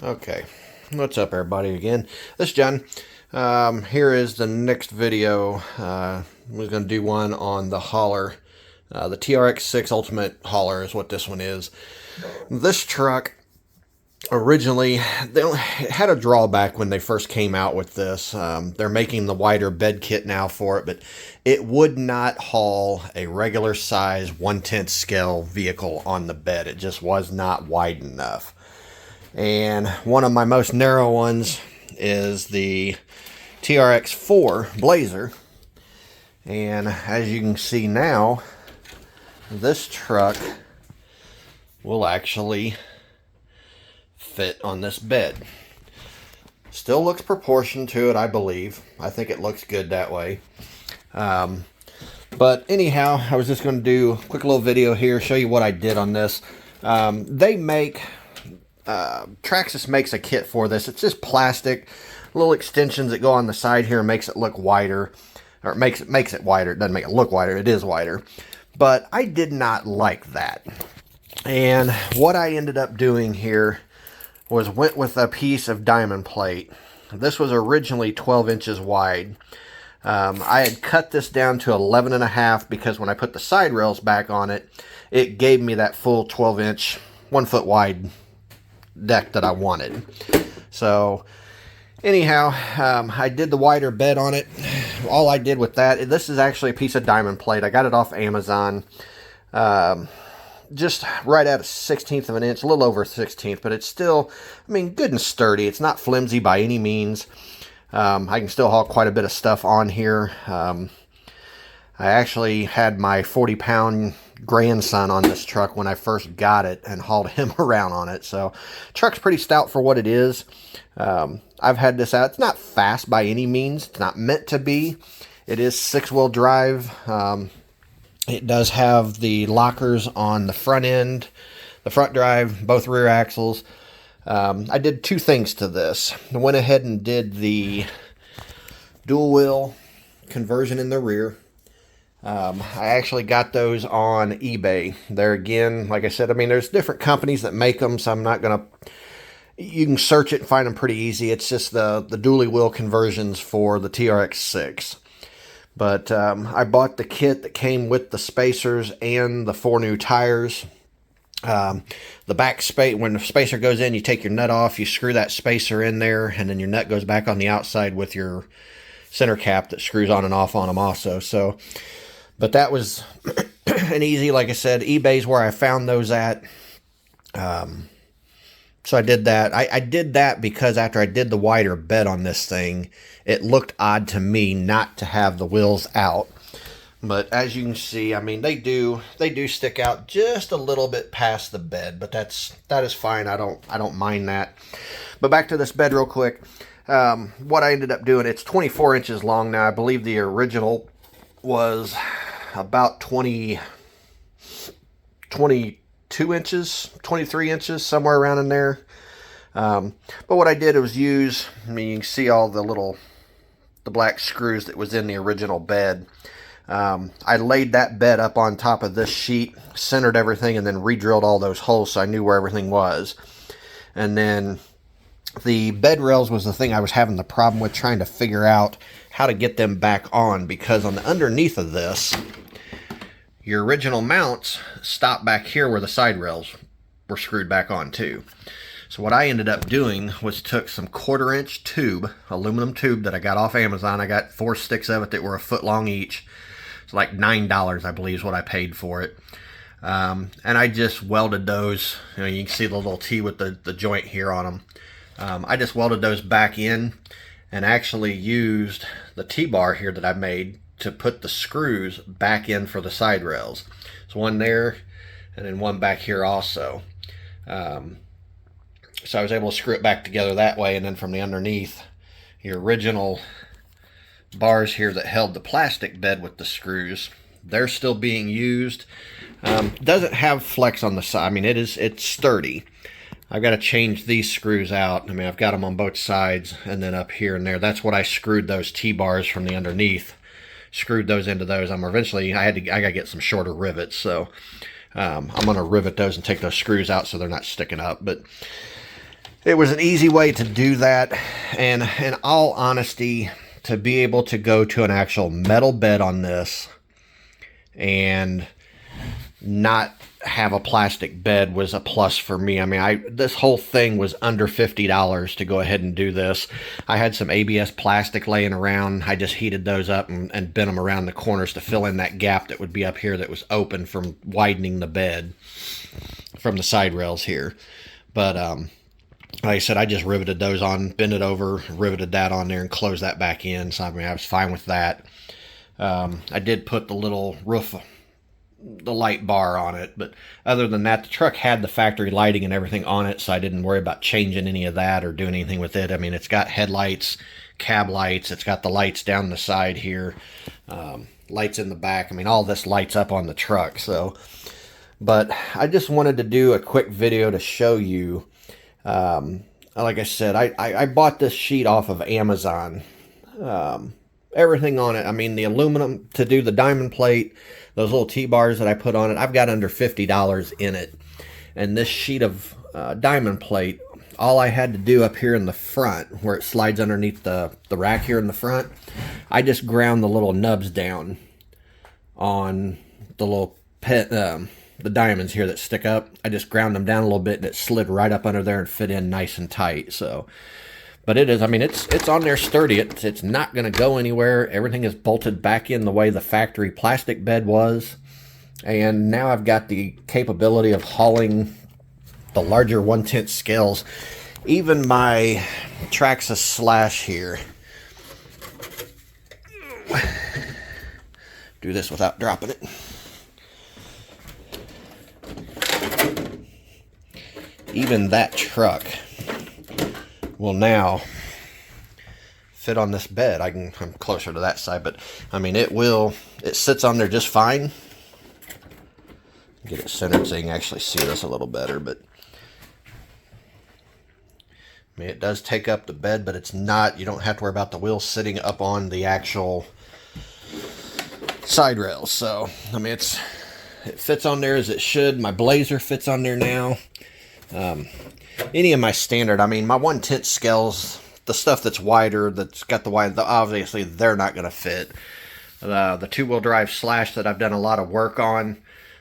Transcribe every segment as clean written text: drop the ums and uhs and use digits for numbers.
Okay, what's up everybody again? This is John. Here is the next video. We're going to do one on the hauler. The trx6 Ultimate Hauler is what this one is. This truck originally, it had a drawback when they first came out with this. They're making the wider bed kit now for it, but it would not haul a regular size 1/10 scale vehicle on the bed. It just was not wide enough. And one of my most narrow ones is the trx4 Blazer. And as you can see now, this truck will actually fit on this bed. Still looks proportioned to it, I believe. I think it looks good that way. But anyhow, I was just going to do a quick little video here, show you what I did on this. trx6 makes a kit for this. It's just plastic, little extensions that go on the side here and makes it look wider, or makes it wider. It doesn't make it look wider, it is wider. But I did not like that. And what I ended up doing here was went with a piece of diamond plate. This was originally 12 inches wide. I had cut this down to 11.5 because when I put the side rails back on it, it gave me that full 12 inch, 1 foot wide deck that I wanted. So anyhow, I did the wider bed on it. All I did with that, this is actually a piece of diamond plate. I got it off Amazon. Just right at a 1/16 of an inch, a little over a 1/16, but it's still, I mean, good and sturdy. It's not flimsy by any means. I can still haul quite a bit of stuff on here. I actually had my 40-pound grandson on this truck when I first got it and hauled him around on it. So truck's pretty stout for what it is. I've had this out. It's not fast by any means. It's not meant to be. It is 6-wheel drive. It does have the lockers on the front end, the front drive, both rear axles. I did two things to this. I went ahead and did the dual wheel conversion in the rear. I actually got those on eBay. There again, like I said, I mean, there's different companies that make them, so I'm not going to, you can search it and find them pretty easy. It's just the dually wheel conversions for the trx6. But I bought the kit that came with the spacers and the 4 new tires. The back space, when the spacer goes in, you take your nut off, you screw that spacer in there, and then your nut goes back on the outside with your center cap that screws on and off on them also. So, but that was an easy, like I said, eBay's where I found those at. So I did that. I did that because after I did the wider bed on this thing, it looked odd to me not to have the wheels out. But as you can see, I mean, they do stick out just a little bit past the bed, but that is fine. I don't mind that. But back to this bed real quick. What I ended up doing, it's 24 inches long now. I believe the original was about 22 inches, 23 inches, somewhere around in there. But what I did was use, I mean, you can see all the black screws that was in the original bed. I laid that bed up on top of this sheet, centered everything, and then re-drilled all those holes so I knew where everything was. And then the bed rails was the thing I was having the problem with, trying to figure out how to get them back on, because on the underneath of this, your original mounts stop back here where the side rails were screwed back on too. So what I ended up doing was took some 1/4 inch tube, aluminum tube that I got off Amazon. I got 4 sticks of it that were a foot long each. It's like $9, I believe, is what I paid for it. And I just welded those. You know, you can see the little T with the joint here on them. I just welded those back in and actually used the T-bar here that I made to put the screws back in for the side rails. So one there and then one back here also. So I was able to screw it back together that way, and then from the underneath, your original bars here that held the plastic bed with the screws, they're still being used. Doesn't have flex on the side. I mean, it's sturdy. I've got to change these screws out. I mean, I've got them on both sides and then up here and there. That's what I screwed those T-bars from the underneath. Screwed those into those. Eventually I got to get some shorter rivets, so I'm going to rivet those and take those screws out so they're not sticking up. But it was an easy way to do that. And in all honesty, to be able to go to an actual metal bed on this and not have a plastic bed was a plus for me. I mean, this whole thing was under $50 to go ahead and do this. I had some ABS plastic laying around. I just heated those up and bent them around the corners to fill in that gap that would be up here that was open from widening the bed from the side rails here. But like I said, I just riveted those on, bent it over, riveted that on there, and closed that back in. So I mean, I was fine with that. I did put the little roof, the light bar on it, but other than that, the truck had the factory lighting and everything on it, so I didn't worry about changing any of that or doing anything with it. I mean, it's got headlights, cab lights, it's got the lights down the side here, lights in the back. I mean, all this lights up on the truck. So, but I just wanted to do a quick video to show you. Like I said, I bought this sheet off of Amazon. Everything on it, I mean, the aluminum to do the diamond plate, those little T-bars that I put on it, I've got under $50 in it. And this sheet of diamond plate, all I had to do up here in the front, where it slides underneath the rack here in the front, I just ground the little nubs down on the little the diamonds here that stick up. I just ground them down a little bit, and it slid right up under there and fit in nice and tight. So, but it is, I mean, it's on there sturdy. It's not going to go anywhere. Everything is bolted back in the way the factory plastic bed was. And now I've got the capability of hauling the larger 1/10 scales. Even my trx6 slash here. Do this without dropping it. Even that truck will now fit on this bed. I'm closer to that side, but I mean, it sits on there just fine. Get it centered so you can actually see this a little better, but I mean, it does take up the bed, but it's not, you don't have to worry about the wheels sitting up on the actual side rails. So, I mean, it fits on there as it should. My Blazer fits on there now. Any of my standard, I mean, my 1/10 scales, the stuff that's wider, that's got the wide, obviously they're not going to fit. The two-wheel drive slash that I've done a lot of work on,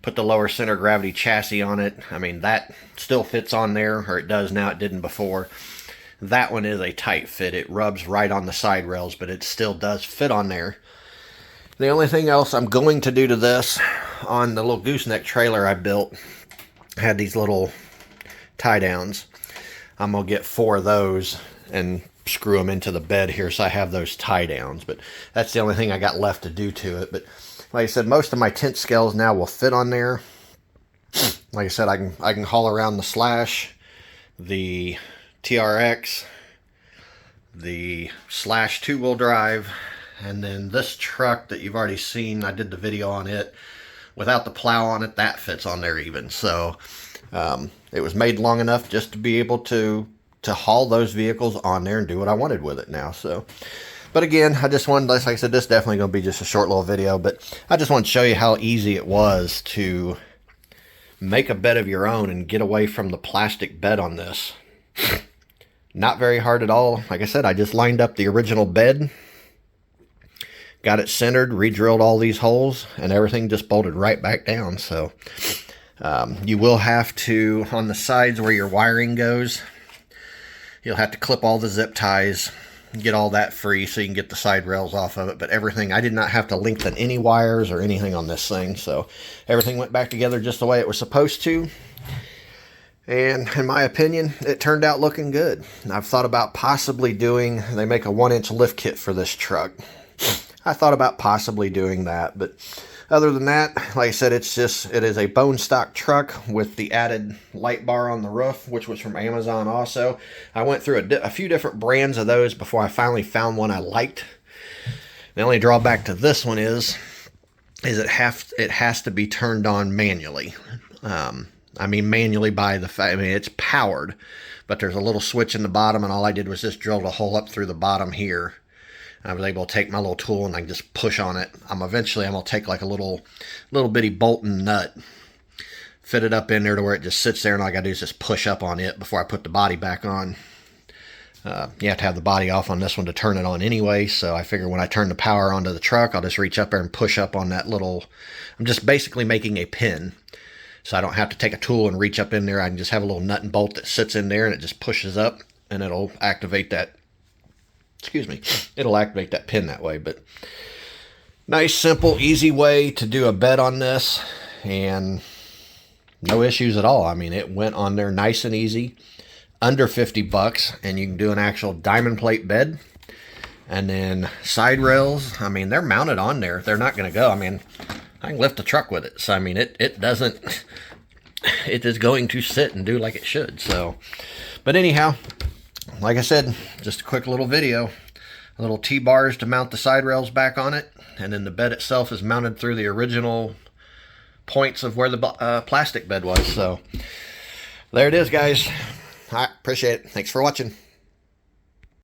put the lower center of gravity chassis on it. I mean, that still fits on there, or it does now, it didn't before. That one is a tight fit. It rubs right on the side rails, but it still does fit on there. The only thing else I'm going to do to this, on the little gooseneck trailer I built, I had these little tie downs. I'm gonna get 4 of those and screw them into the bed here, so I have those tie downs. But that's the only thing I got left to do to it. But like I said, most of my tent scales now will fit on there. Like I said, I can haul around the slash, the TRX, the slash 2-wheel drive, and then this truck that you've already seen, I did the video on it without the plow on it, that fits on there even. So it was made long enough just to be able to haul those vehicles on there and do what I wanted with it now. So, but again, I just wanted, like I said, this is definitely going to be just a short little video, but I just want to show you how easy it was to make a bed of your own and get away from the plastic bed on this. Not very hard at all. Like I said, I just lined up the original bed, got it centered, re-drilled all these holes, and everything just bolted right back down. So you will have to, on the sides where your wiring goes, you'll have to clip all the zip ties, get all that free so you can get the side rails off of it. But everything, I did not have to lengthen any wires or anything on this thing. So everything went back together just the way it was supposed to. And in my opinion, it turned out looking good. I've thought about possibly doing, they make a 1-inch lift kit for this truck. I thought about possibly doing that, but other than that, like I said, it is a bone stock truck with the added light bar on the roof, which was from Amazon also. I went through a few different brands of those before I finally found one I liked. The only drawback to this one is it has to be turned on manually. I mean manually by the fact, I mean, it's powered, but there's a little switch in the bottom, and all I did was just drill a hole up through the bottom here. I was able to take my little tool and I can just push on it. Eventually I'm going to take like a little bitty bolt and nut, fit it up in there to where it just sits there, and all I gotta do is just push up on it before I put the body back on. You have to have the body off on this one to turn it on anyway, so I figure when I turn the power onto the truck, I'll just reach up there and push up on that little... I'm just basically making a pin, so I don't have to take a tool and reach up in there. I can just have a little nut and bolt that sits in there, and it just pushes up, and it'll activate that... Excuse me. It'll activate that pin that way, but... Nice, simple, easy way to do a bed on this, and no issues at all. I mean, it went on there nice and easy. Under 50 bucks, and you can do an actual diamond plate bed. And then side rails, I mean, they're mounted on there. They're not going to go. I mean, I can lift the truck with it. So, I mean, it doesn't, it is going to sit and do like it should. So, but anyhow, like I said, just a quick little video. A little T-bars to mount the side rails back on it. And then the bed itself is mounted through the original points of where the plastic bed was. So, there it is, guys. I appreciate it. Thanks for watching.